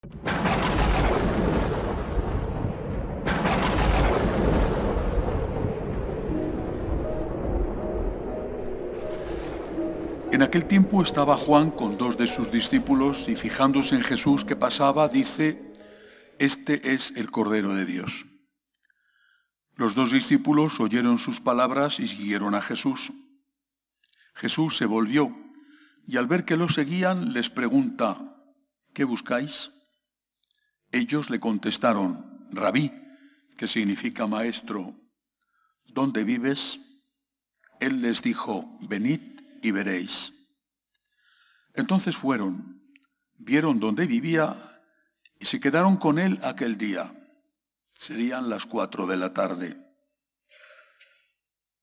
En aquel tiempo estaba Juan con 2 de sus discípulos y fijándose en Jesús que pasaba, dice: «Este es el Cordero de Dios». Los 2 discípulos oyeron sus palabras y siguieron a Jesús. Jesús se volvió y al ver que lo seguían les pregunta: «¿Qué buscáis?». Ellos le contestaron: «Rabí», que significa maestro, «¿dónde vives?». Él les dijo: «Venid y veréis». Entonces fueron, vieron dónde vivía y se quedaron con él aquel día. Serían las 4 de la tarde.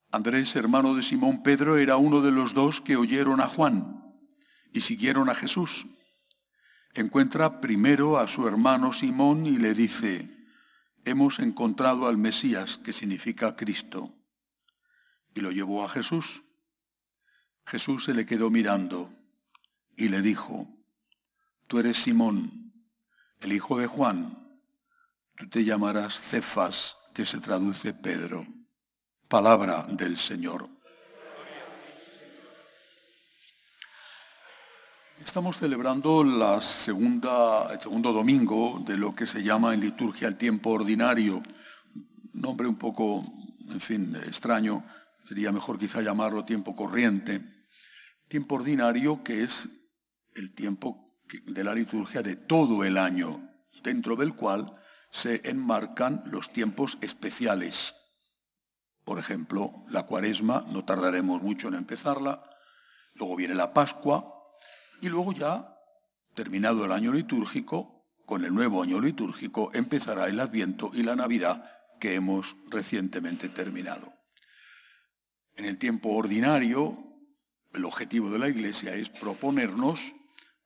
Andrés, hermano de Simón Pedro, era uno de los 2 que oyeron a Juan y siguieron a Jesús. Encuentra primero a su hermano Simón y le dice: «Hemos encontrado al Mesías», que significa Cristo. Y lo llevó a Jesús. Jesús se le quedó mirando y le dijo: «Tú eres Simón, el hijo de Juan. Tú te llamarás Cefas», que se traduce Pedro. Palabra del Señor. Estamos celebrando el segundo domingo de lo que se llama en liturgia el tiempo ordinario. Nombre un poco, extraño. Sería mejor quizá llamarlo tiempo corriente. Tiempo ordinario, que es el tiempo de la liturgia de todo el año, dentro del cual se enmarcan los tiempos especiales. Por ejemplo, la Cuaresma, no tardaremos mucho en empezarla, luego viene la Pascua, y luego ya, terminado el año litúrgico, con el nuevo año litúrgico, empezará el Adviento y la Navidad, que hemos recientemente terminado. En el tiempo ordinario, el objetivo de la Iglesia es proponernos,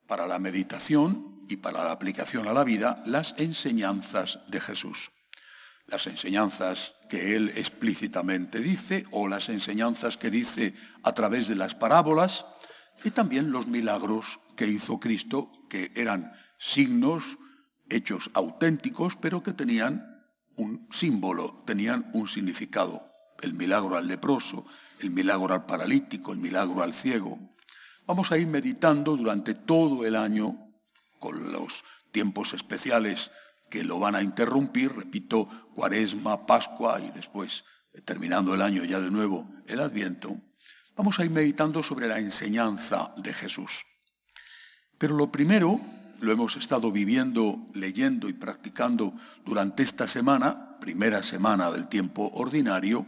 para la meditación y para la aplicación a la vida, las enseñanzas de Jesús. Las enseñanzas que Él explícitamente dice, o las enseñanzas que dice a través de las parábolas, y también los milagros que hizo Cristo, que eran signos, hechos auténticos, pero que tenían un símbolo, tenían un significado. El milagro al leproso, el milagro al paralítico, el milagro al ciego. Vamos a ir meditando durante todo el año, con los tiempos especiales que lo van a interrumpir, repito, Cuaresma, Pascua y después, terminando el año ya de nuevo, el Adviento. Vamos a ir meditando sobre la enseñanza de Jesús. Pero lo primero, lo hemos estado viviendo, leyendo y practicando durante esta semana, primera semana del tiempo ordinario.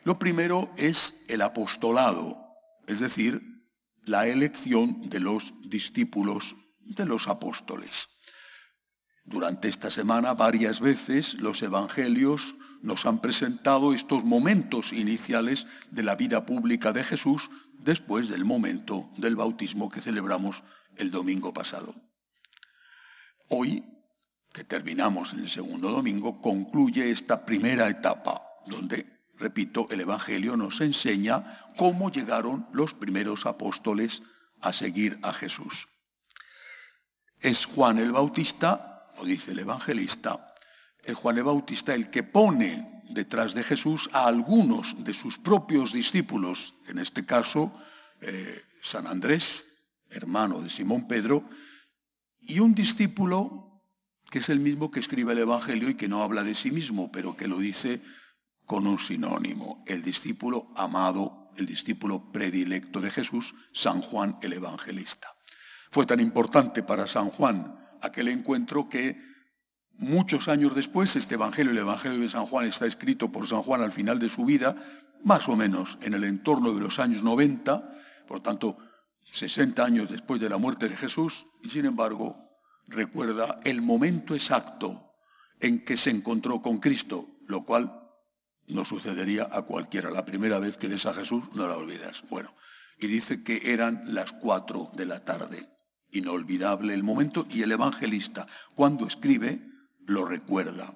Lo primero es el apostolado, es decir, la elección de los discípulos de los apóstoles. Durante esta semana, varias veces, los evangelios nos han presentado estos momentos iniciales de la vida pública de Jesús después del momento del bautismo que celebramos el domingo pasado. Hoy, que terminamos en el segundo domingo, concluye esta primera etapa, donde, repito, el Evangelio nos enseña cómo llegaron los primeros apóstoles a seguir a Jesús. Es Juan el Bautista, o dice el evangelista, es Juan el Bautista el que pone detrás de Jesús a algunos de sus propios discípulos, en este caso San Andrés, hermano de Simón Pedro, y un discípulo que es el mismo que escribe el Evangelio y que no habla de sí mismo, pero que lo dice con un sinónimo, el discípulo amado, el discípulo predilecto de Jesús, San Juan el Evangelista. Fue tan importante para San Juan aquel encuentro que muchos años después este Evangelio, el Evangelio de San Juan, está escrito por San Juan al final de su vida, más o menos en el entorno de los años 90, por tanto 60 años después de la muerte de Jesús, y sin embargo recuerda el momento exacto en que se encontró con Cristo, lo cual no sucedería a cualquiera. La primera vez que ves a Jesús no la olvidas. Bueno, y dice que eran las 4 de la tarde. Inolvidable el momento, y el evangelista, cuando escribe, lo recuerda.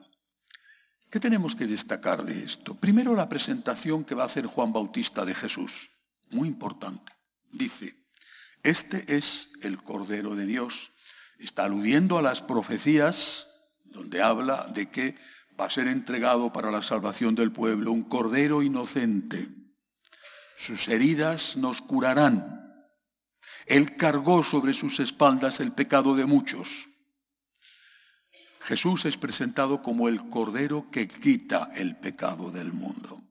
¿Qué tenemos que destacar de esto? Primero, la presentación que va a hacer Juan Bautista de Jesús. Muy importante. Dice: «Este es el Cordero de Dios». Está aludiendo a las profecías donde habla de que va a ser entregado para la salvación del pueblo un cordero inocente. Sus heridas nos curarán. Él cargó sobre sus espaldas el pecado de muchos. Jesús es presentado como el cordero que quita el pecado del mundo.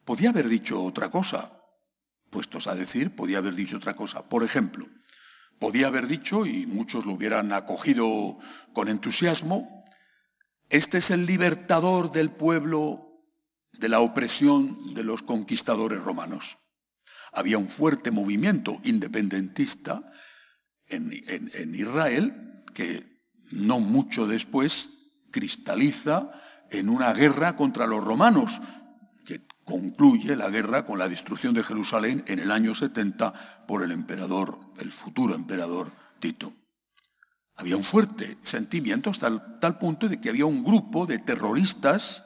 Podía haber dicho otra cosa, puestos a decir, podía haber dicho otra cosa. Por ejemplo, podía haber dicho, y muchos lo hubieran acogido con entusiasmo, este es el libertador del pueblo de la opresión de los conquistadores romanos. Había un fuerte movimiento independentista en Israel que no mucho después cristaliza en una guerra contra los romanos, que concluye la guerra con la destrucción de Jerusalén en el año 70 por el futuro emperador Tito. Había un fuerte sentimiento hasta tal punto de que había un grupo de terroristas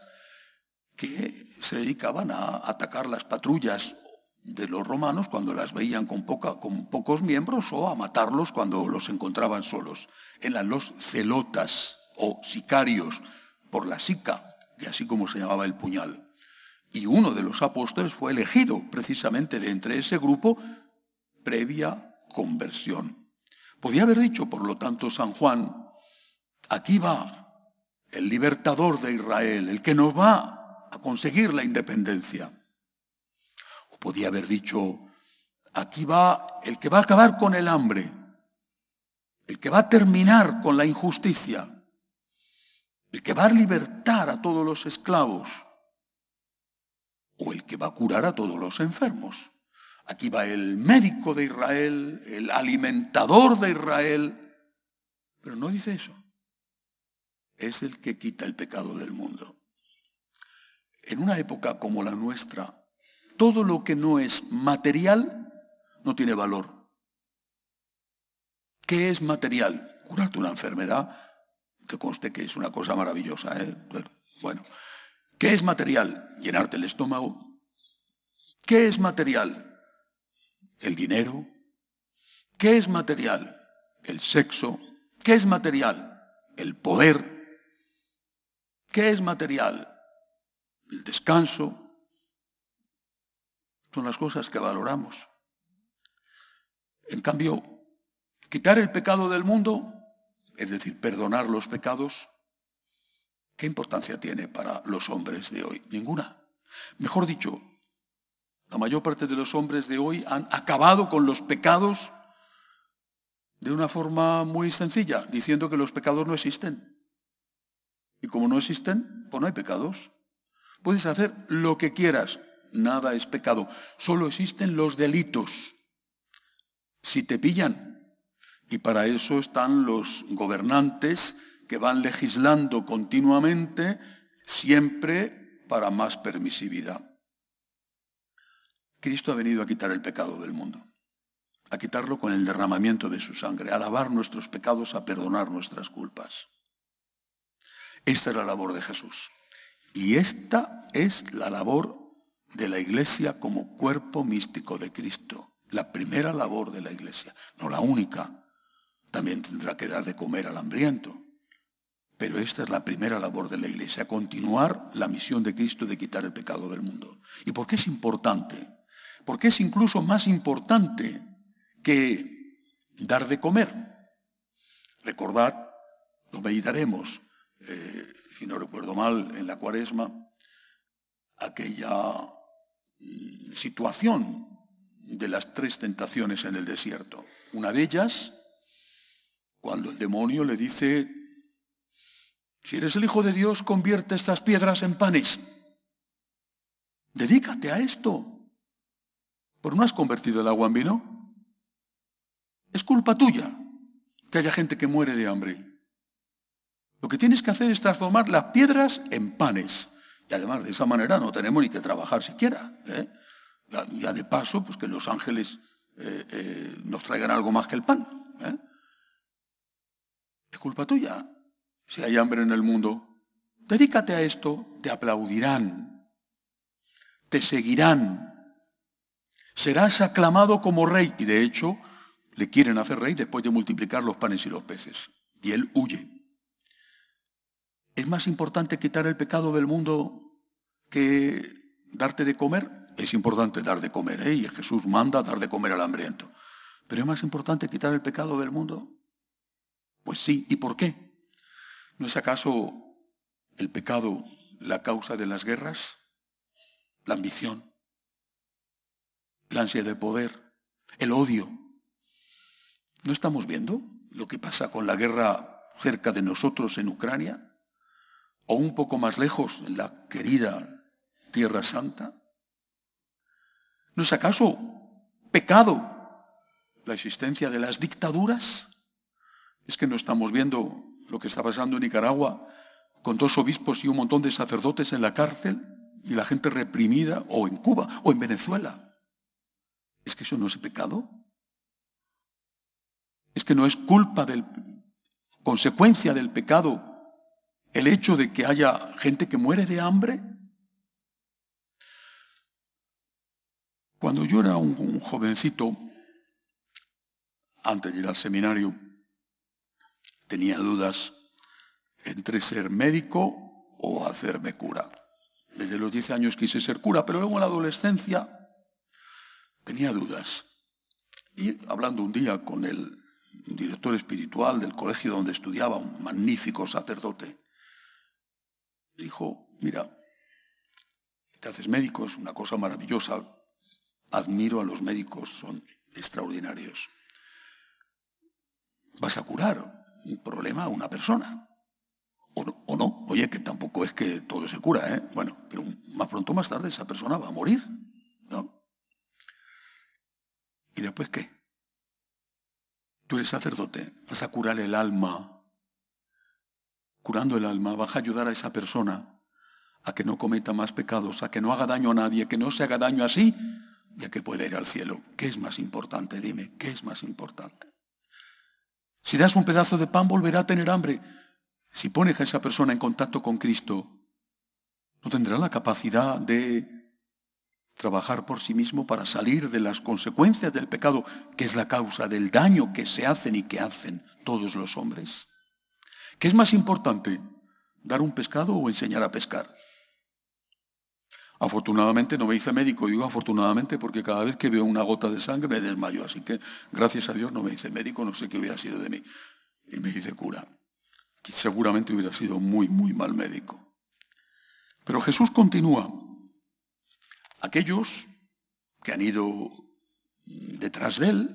que se dedicaban a atacar las patrullas de los romanos cuando las veían con pocos miembros, o a matarlos cuando los encontraban solos. Eran los celotas o sicarios, por la sica, que así como se llamaba el puñal. Y uno de los apóstoles fue elegido precisamente de entre ese grupo previa conversión. Podía haber dicho, por lo tanto, San Juan, aquí va el libertador de Israel, el que nos va a conseguir la independencia. O podía haber dicho, aquí va el que va a acabar con el hambre, el que va a terminar con la injusticia, el que va a libertar a todos los esclavos, o el que va a curar a todos los enfermos. Aquí va el médico de Israel, el alimentador de Israel, pero no dice eso. Es el que quita el pecado del mundo. En una época como la nuestra, todo lo que no es material no tiene valor. ¿Qué es material? Curarte una enfermedad, que conste que es una cosa maravillosa, Bueno, ¿qué es material? Llenarte el estómago. ¿Qué es material? El dinero. ¿Qué es material? El sexo. ¿Qué es material? El poder. ¿Qué es material? El descanso. Son las cosas que valoramos. En cambio, quitar el pecado del mundo, es decir, perdonar los pecados, ¿qué importancia tiene para los hombres de hoy? Ninguna. Mejor dicho, la mayor parte de los hombres de hoy han acabado con los pecados de una forma muy sencilla, diciendo que los pecados no existen. Y como no existen, pues no hay pecados. Puedes hacer lo que quieras, nada es pecado. Solo existen los delitos. Si te pillan. Y para eso están los gobernantes que van legislando continuamente, siempre para más permisividad. Cristo ha venido a quitar el pecado del mundo, a quitarlo con el derramamiento de su sangre, a lavar nuestros pecados, a perdonar nuestras culpas. Esta es la labor de Jesús. Y esta es la labor de la Iglesia como cuerpo místico de Cristo. La primera labor de la Iglesia, no la única. También tendrá que dar de comer al hambriento. Pero esta es la primera labor de la Iglesia, continuar la misión de Cristo de quitar el pecado del mundo. ¿Y por qué es importante? Porque es incluso más importante que dar de comer. Recordad, lo meditaremos, si no recuerdo mal, en la Cuaresma, aquella situación de las 3 tentaciones en el desierto. Una de ellas, cuando el demonio le dice, si eres el Hijo de Dios, convierte estas piedras en panes. Dedícate a esto. ¿Pero no has convertido el agua en vino? Es culpa tuya que haya gente que muere de hambre. Lo que tienes que hacer es transformar las piedras en panes. Y además, de esa manera no tenemos ni que trabajar siquiera. Ya de paso, pues que los ángeles nos traigan algo más que el pan. Es culpa tuya. Si hay hambre en el mundo, dedícate a esto, te aplaudirán, te seguirán. Serás aclamado como rey. Y de hecho, le quieren hacer rey después de multiplicar los panes y los peces. Y él huye. ¿Es más importante quitar el pecado del mundo que darte de comer? Es importante dar de comer, y Jesús manda dar de comer al hambriento. ¿Pero es más importante quitar el pecado del mundo? Pues sí. ¿Y por qué? ¿No es acaso el pecado la causa de las guerras? La ambición, la ansia de poder, el odio. ¿No estamos viendo lo que pasa con la guerra cerca de nosotros en Ucrania? ¿O un poco más lejos, en la querida Tierra Santa? ¿No es acaso pecado la existencia de las dictaduras? ¿Es que no estamos viendo lo que está pasando en Nicaragua con 2 obispos y un montón de sacerdotes en la cárcel y la gente reprimida, o en Cuba o en Venezuela? ¿Es que eso no es pecado? ¿Es que no es consecuencia del pecado el hecho de que haya gente que muere de hambre? Cuando yo era un jovencito, antes de ir al seminario, tenía dudas entre ser médico o hacerme cura. Desde los 10 años quise ser cura, pero luego en la adolescencia tenía dudas. Y hablando un día con el director espiritual del colegio donde estudiaba, un magnífico sacerdote, dijo: mira, te haces médico, es una cosa maravillosa, admiro a los médicos, son extraordinarios. Vas a curar un problema a una persona. O no, oye, que tampoco es que todo se cura, ¿eh? Bueno, pero más pronto o más tarde esa persona va a morir, ¿no? ¿Y después qué? Tú eres sacerdote, vas a curar el alma. Curando el alma, vas a ayudar a esa persona a que no cometa más pecados, a que no haga daño a nadie, que no se haga daño a sí, y a que pueda ir al cielo. ¿Qué es más importante? Dime, ¿qué es más importante? Si das un pedazo de pan, volverá a tener hambre. Si pones a esa persona en contacto con Cristo, no tendrá la capacidad de trabajar por sí mismo para salir de las consecuencias del pecado, que es la causa del daño que se hacen y que hacen todos los hombres. ¿Qué es más importante, dar un pescado o enseñar a pescar? Afortunadamente no me hice médico, digo afortunadamente porque cada vez que veo una gota de sangre me desmayo, así que gracias a Dios no me hice médico, no sé qué hubiera sido de mí, y me hice cura. Que seguramente hubiera sido muy, muy mal médico. Pero Jesús continúa. Aquellos que han ido detrás de él,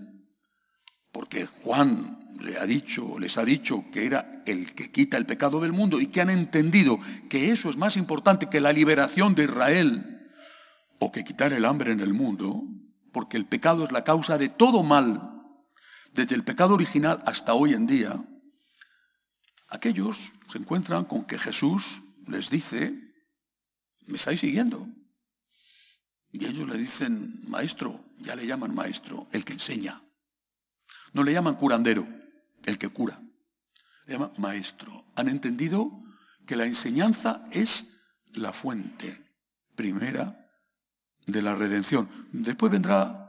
porque Juan les ha dicho que era el que quita el pecado del mundo, y que han entendido que eso es más importante que la liberación de Israel o que quitar el hambre en el mundo, porque el pecado es la causa de todo mal, desde el pecado original hasta hoy en día. Aquellos se encuentran con que Jesús les dice: ¿me estáis siguiendo? Y ellos le dicen: maestro. Ya le llaman maestro, el que enseña. No le llaman curandero, el que cura. Le llaman maestro. Han entendido que la enseñanza es la fuente primera de la redención. Después vendrá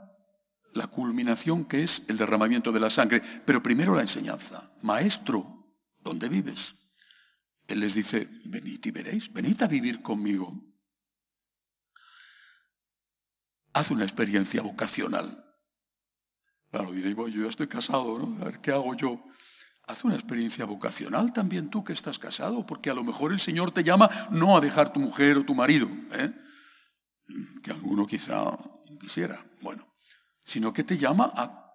la culminación, que es el derramamiento de la sangre. Pero primero la enseñanza. Maestro, ¿dónde vives? Él les dice: venid y veréis, venid a vivir conmigo. Haz una experiencia vocacional. Claro, diréis: bueno, yo ya estoy casado, ¿no? A ver, ¿qué hago yo? Haz una experiencia vocacional también tú que estás casado, porque a lo mejor el Señor te llama no a dejar tu mujer o tu marido, que alguno quizá quisiera, bueno, sino que te llama a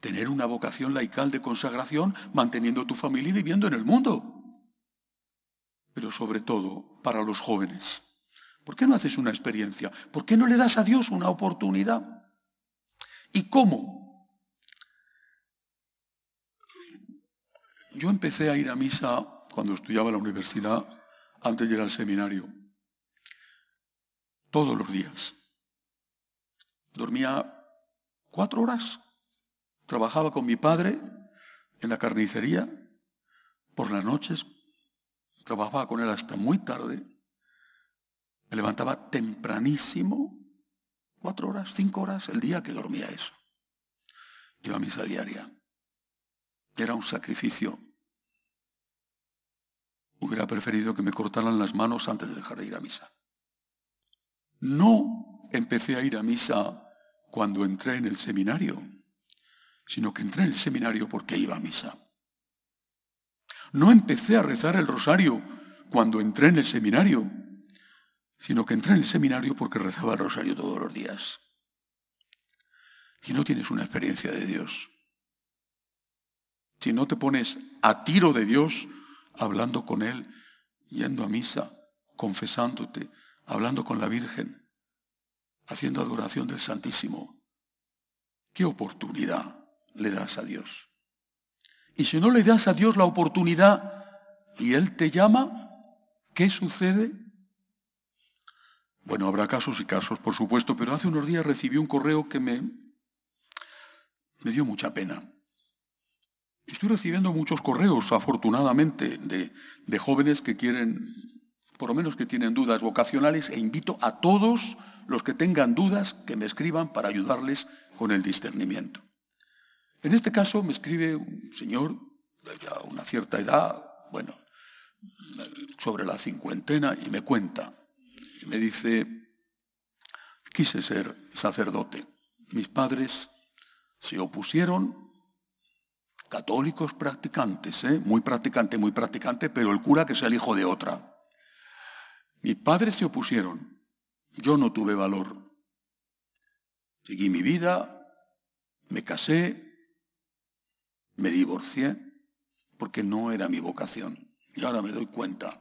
tener una vocación laical de consagración, manteniendo tu familia y viviendo en el mundo. Pero sobre todo, para los jóvenes, ¿por qué no haces una experiencia? ¿Por qué no le das a Dios una oportunidad? ¿Y cómo? Yo empecé a ir a misa cuando estudiaba en la universidad, antes de ir al seminario, todos los días. Dormía 4 horas, trabajaba con mi padre en la carnicería, por las noches trabajaba con él hasta muy tarde, me levantaba tempranísimo, 4 horas, 5 horas el día que dormía eso. Iba a misa diaria. Era un sacrificio. Hubiera preferido que me cortaran las manos antes de dejar de ir a misa. No empecé a ir a misa cuando entré en el seminario, sino que entré en el seminario porque iba a misa. No empecé a rezar el rosario cuando entré en el seminario, sino que entré en el seminario porque rezaba el rosario todos los días. Si no tienes una experiencia de Dios, si no te pones a tiro de Dios, hablando con Él, yendo a misa, confesándote, hablando con la Virgen, haciendo adoración del Santísimo, ¿qué oportunidad le das a Dios? Y si no le das a Dios la oportunidad y Él te llama, ¿qué sucede? Bueno, habrá casos y casos, por supuesto, pero hace unos días recibí un correo que me dio mucha pena. Estoy recibiendo muchos correos, afortunadamente, de jóvenes que quieren, por lo menos que tienen dudas vocacionales, e invito a todos los que tengan dudas que me escriban para ayudarles con el discernimiento. En este caso me escribe un señor de ya una cierta edad, bueno, sobre la cincuentena, y me cuenta, y me dice: quise ser sacerdote. Mis padres se opusieron, católicos practicantes, muy practicante, pero el cura que sea el hijo de otra. Mis padres se opusieron, yo no tuve valor. Seguí mi vida, me casé, me divorcié, porque no era mi vocación. Y ahora me doy cuenta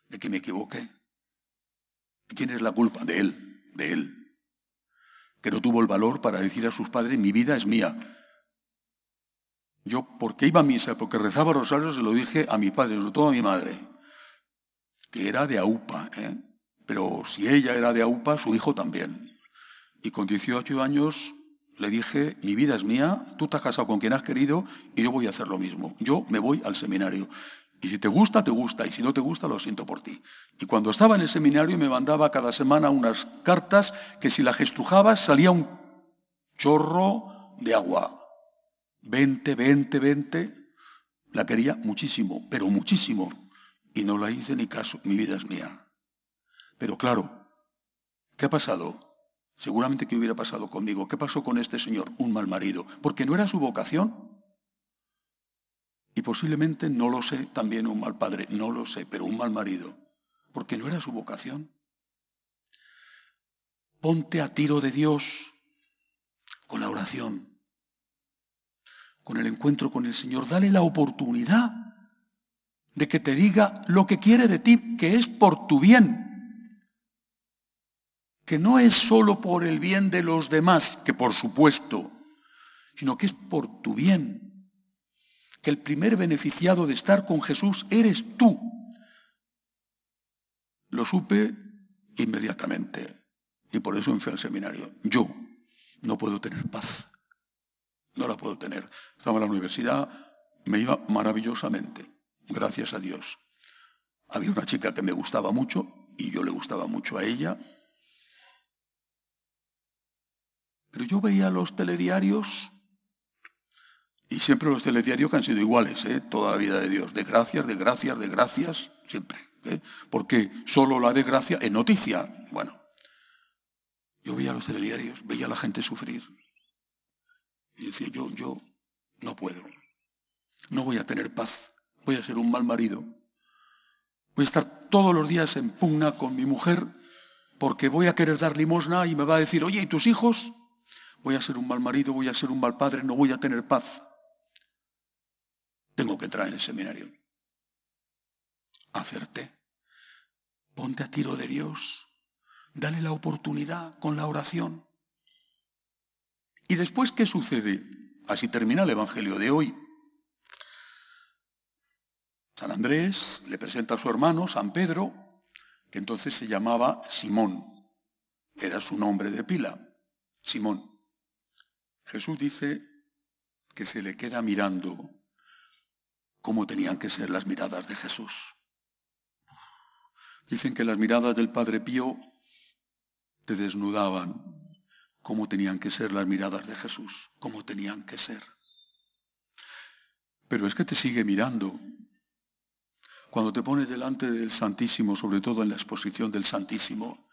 de que me equivoqué. ¿Quién es la culpa? De él. Que no tuvo el valor para decir a sus padres: mi vida es mía. Yo, porque iba a misa, porque rezaba rosarios, se lo dije a mi padre, sobre todo a mi madre, que era de AUPA, pero si ella era de AUPA, su hijo también. Y con 18 años le dije: mi vida es mía, tú te has casado con quien has querido y yo voy a hacer lo mismo. Yo me voy al seminario. Y si te gusta, te gusta, y si no te gusta, lo siento por ti. Y cuando estaba en el seminario me mandaba cada semana unas cartas que si las estrujabas salía un chorro de agua. 20. La quería muchísimo, pero muchísimo. Y no la hice ni caso, mi vida es mía. Pero claro, ¿qué ha pasado? Seguramente que hubiera pasado conmigo. ¿Qué pasó con este señor? Un mal marido. Porque no era su vocación. Y posiblemente, no lo sé, también un mal padre, no lo sé, pero un mal marido. Porque no era su vocación. Ponte a tiro de Dios con la oración, con el encuentro con el Señor. Dale la oportunidad de que te diga lo que quiere de ti, que es por tu bien. Que no es solo por el bien de los demás, que por supuesto, sino que es por tu bien. Que el primer beneficiado de estar con Jesús eres tú. Lo supe inmediatamente y por eso me fui al seminario. Yo no puedo tener paz. No la puedo tener. Estaba en la universidad, me iba maravillosamente, gracias a Dios. Había una chica que me gustaba mucho y yo le gustaba mucho a ella. Pero yo veía los telediarios y siempre los telediarios que han sido iguales, toda la vida de Dios. De gracias, siempre. Porque solo la desgracia es noticia. Bueno, yo veía los telediarios, veía a la gente sufrir. Y decía, yo no puedo. No voy a tener paz. Voy a ser un mal marido. Voy a estar todos los días en pugna con mi mujer porque voy a querer dar limosna y me va a decir: oye, ¿y tus hijos? Voy a ser un mal marido, voy a ser un mal padre, no voy a tener paz. Tengo que entrar en el seminario. Acerté. Ponte a tiro de Dios. Dale la oportunidad con la oración. ¿Y después qué sucede? Así termina el Evangelio de hoy. San Andrés le presenta a su hermano, San Pedro, que entonces se llamaba Simón. Era su nombre de pila, Simón. Jesús dice que se le queda mirando cómo tenían que ser las miradas de Jesús. Dicen que las miradas del Padre Pío te desnudaban, cómo tenían que ser las miradas de Jesús, cómo tenían que ser. Pero es que te sigue mirando. Cuando te pones delante del Santísimo, sobre todo en la exposición del Santísimo,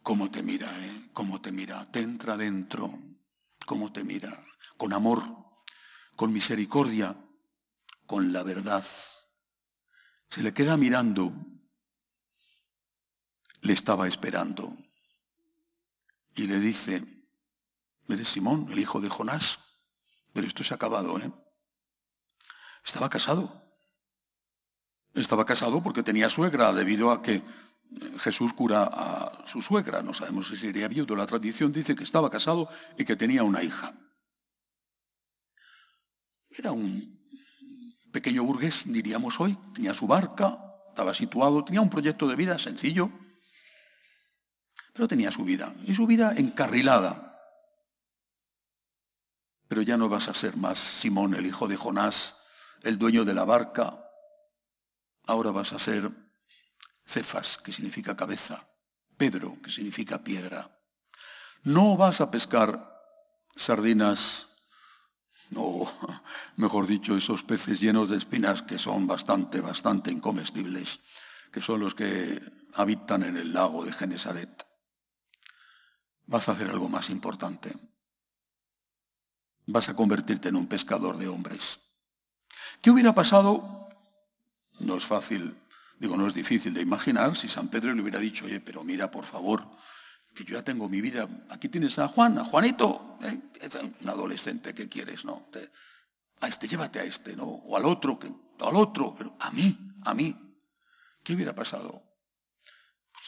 cómo te mira, cómo te mira, te entra dentro, cómo te mira, con amor, con misericordia, con la verdad. Se le queda mirando, le estaba esperando. Y le dice: eres Simón, el hijo de Jonás. Pero esto se ha acabado, Estaba casado. Estaba casado porque tenía suegra, debido a que Jesús cura a su suegra. No sabemos si sería viudo. La tradición dice que estaba casado y que tenía una hija. Era un pequeño burgués, diríamos hoy. Tenía su barca, estaba situado, tenía un proyecto de vida sencillo, pero tenía su vida, y su vida encarrilada. Pero ya no vas a ser más Simón, el hijo de Jonás, el dueño de la barca. Ahora vas a ser Cefas, que significa cabeza, Pedro, que significa piedra. No vas a pescar sardinas, o mejor dicho, esos peces llenos de espinas que son bastante incomestibles, que son los que habitan en el lago de Genesaret. Vas a hacer algo más importante. Vas a convertirte en un pescador de hombres. ¿Qué hubiera pasado? No es fácil, no es difícil de imaginar si San Pedro le hubiera dicho: oye, pero mira, por favor, que yo ya tengo mi vida. Aquí tienes a Juan, a Juanito, es un adolescente, ¿qué quieres? No, a este, llévate a este, ¿no? O al otro, pero a mí. ¿Qué hubiera pasado?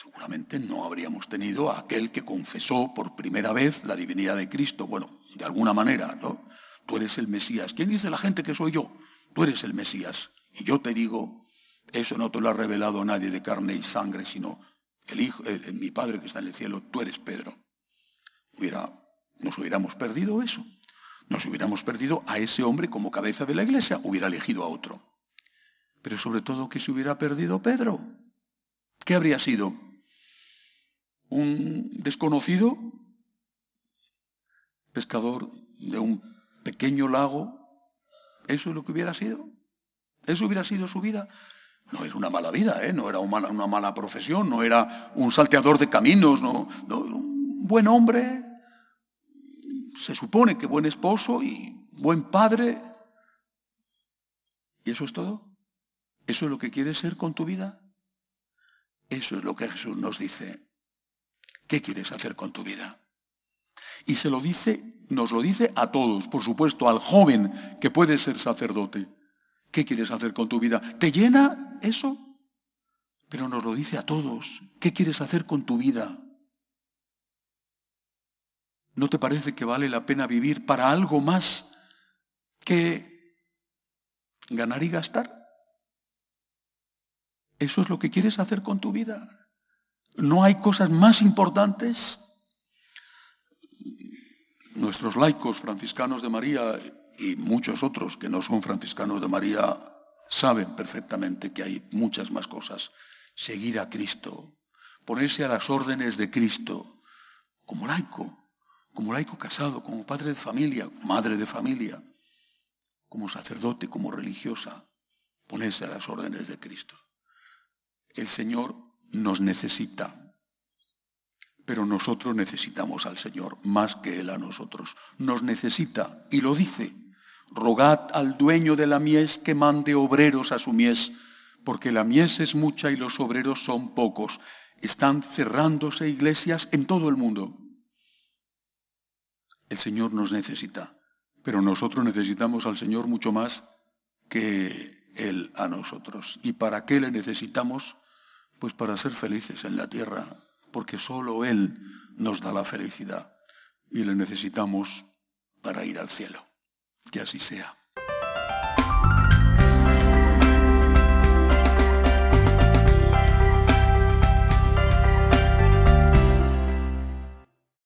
Seguramente no habríamos tenido a aquel que confesó por primera vez la divinidad de Cristo. Bueno, de alguna manera, ¿no? Tú eres el Mesías. ¿Quién dice la gente que soy yo? Tú eres el Mesías. Y yo te digo, eso no te lo ha revelado nadie de carne y sangre, sino mi Padre que está en el cielo. Tú eres Pedro. Nos hubiéramos perdido eso. Nos hubiéramos perdido a ese hombre como cabeza de la Iglesia. Hubiera elegido a otro. Pero sobre todo, ¿qué se hubiera perdido Pedro? ¿Qué habría sido? ¿Un desconocido? ¿Pescador de un pequeño lago? ¿Eso es lo que hubiera sido? ¿Eso hubiera sido su vida? No es una mala vida, no era una mala profesión, no era un salteador de caminos, no, un buen hombre, se supone que buen esposo y buen padre. ¿Y eso es todo? ¿Eso es lo que quieres ser con tu vida? Eso es lo que Jesús nos dice. ¿Qué quieres hacer con tu vida? Y nos lo dice a todos, por supuesto, al joven que puede ser sacerdote. ¿Qué quieres hacer con tu vida? ¿Te llena eso? Pero nos lo dice a todos. ¿Qué quieres hacer con tu vida? ¿No te parece que vale la pena vivir para algo más que ganar y gastar? ¿Eso es lo que quieres hacer con tu vida? ¿No hay cosas más importantes? Nuestros laicos franciscanos de María y muchos otros que no son franciscanos de María saben perfectamente que hay muchas más cosas. Seguir a Cristo, ponerse a las órdenes de Cristo, como laico casado, como padre de familia, madre de familia, como sacerdote, como religiosa, ponerse a las órdenes de Cristo. El Señor nos necesita, pero nosotros necesitamos al Señor más que Él a nosotros. Nos necesita, y lo dice: rogad al dueño de la mies que mande obreros a su mies, porque la mies es mucha y los obreros son pocos. Están cerrándose iglesias en todo el mundo. El Señor nos necesita, pero nosotros necesitamos al Señor mucho más que Él a nosotros. ¿Y para qué le necesitamos? Pues para ser felices en la tierra, porque solo Él nos da la felicidad y le necesitamos para ir al cielo. Que así sea.